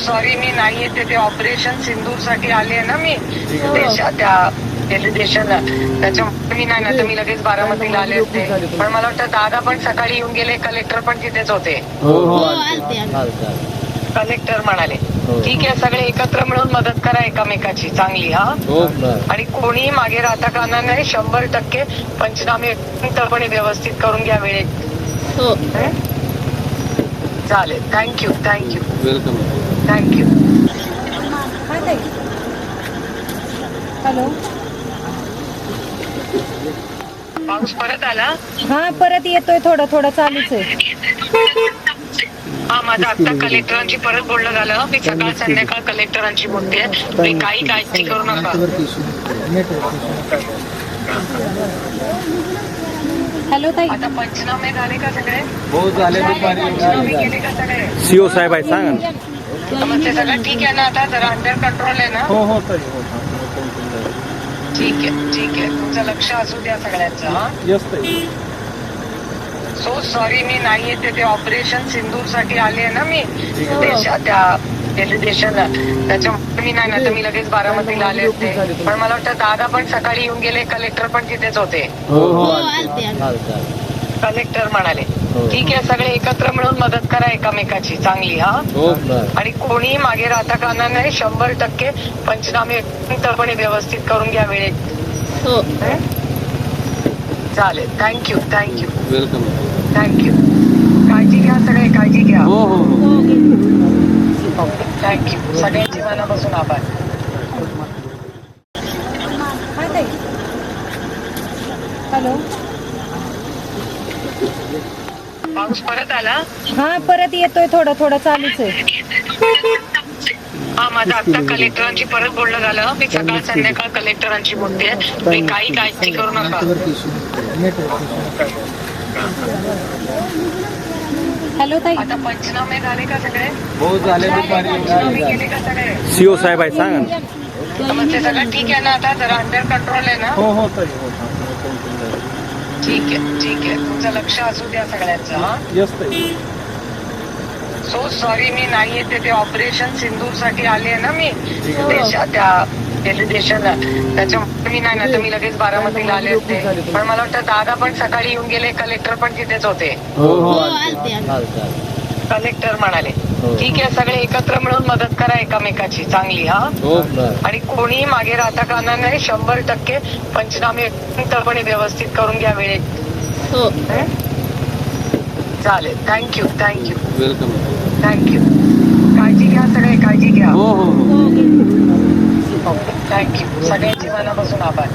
Sorry मी नाही येते, ते ऑपरेशन सिंदूर साठी आले ना मी त्या देशाला, त्याच्यामुळे मी नाही ना, तर मी लगेच बारामतीला आले असते. पण मला वाटतं दादा पण सकाळी येऊन गेले, कलेक्टर पण तिथेच होते. कलेक्टर म्हणाले ठीक आहे, सगळे एकत्र मिळून मदत करा एकामेकाची चांगली. हा, आणि कोणीही मागे राहता कामा नये. 100% पंचनामे व्यवस्थित करून घ्या वेळेत. चालेल, थँक्यू वेलकम. थँक्यू. हॅलो, पाऊस परत आला. हा परत येतोय, थोडं थोडं चालूच आहे. हा, माझं आता कलेक्टरांची परत बोलणं झालं. मी सकाळ संध्याकाळ कलेक्टरांची बोलते. मी काही काळजी करू नका. हॅलो ताई, आता पंचनामे झाले का सगळे? हो झाले. पंचनामे केले का सगळे? सीओ साहेब आहे, सांगा ना. मग ते सगळं ठीक आहे ना, आता जरा अंडर कंट्रोल आहे ना? हो ठीक आहे, तुमचं लक्ष असू द्या सगळ्यांचं. हा, सो सॉरी मी नाही येते, ते ऑपरेशन सिंदूर साठी आले ना मी त्या देशाला, त्याच्यामुळे मी नाही ना, तर मी लगेच बारामतीला आले असते. पण मला वाटतं दादा पण सकाळी येऊन गेले, कलेक्टर पण तिथेच होते. कलेक्टर म्हणाले ठीक आहे, सगळे एकत्र मिळून मदत करा एकामेकाची चांगली. हा, आणि कोणीही मागे राहता कामा नये. 100% पंचनामे व्यवस्थित करून घ्या वेळेत. चालेल, थँक्यू. वेलकम. थँक्यू. काळजी घ्या, सगळे काळजी घ्या. थँक्यू, सगळ्यांची मनापासून आभार. हॅलो, पाऊस परत आला. हा परत येतोय, थोडं थोडं चालूच आहे. हा, माझं आता कलेक्टरांची परत बोलणं झालं. मी सकाळ संध्याकाळ कलेक्टरांची बोलते. मी काही काळजी करू नका. हॅलो ताई, आता पंचनामे झाले का सगळे? हो झाले. पंचनामे केले का सगळे? सीओ साहेब आहे, सांगा ना. मग ते सगळं ठीक आहे ना, आता जरा अंडर कंट्रोल आहे ना? हो ठीक आहे, तुमचं लक्ष असू द्या सगळ्यांचं. हा, सो सॉरी मी नाही येते, ते ऑपरेशन सिंदूर साठी आले ना मी त्या देशाला, त्याच्यामुळे मी नाही ना, तर मी लगेच बारामतीला आले असते. पण मला वाटतं दादा पण सकाळी येऊन गेले, कलेक्टर पण तिथेच होते. कलेक्टर म्हणाले ठीक आहे, सगळे एकत्र मिळून मदत करा एकामेकाची चांगली. हा, आणि कोणीही मागे राहता कामा नये. 100% पंचनामे व्यवस्थित करून घ्या वेळेत. चालेल, थँक्यू. वेलकम. थँक्यू. काळजी घ्या, सगळे काळजी घ्या. थँक्यू, सगळ्यांची मनापासून आभार.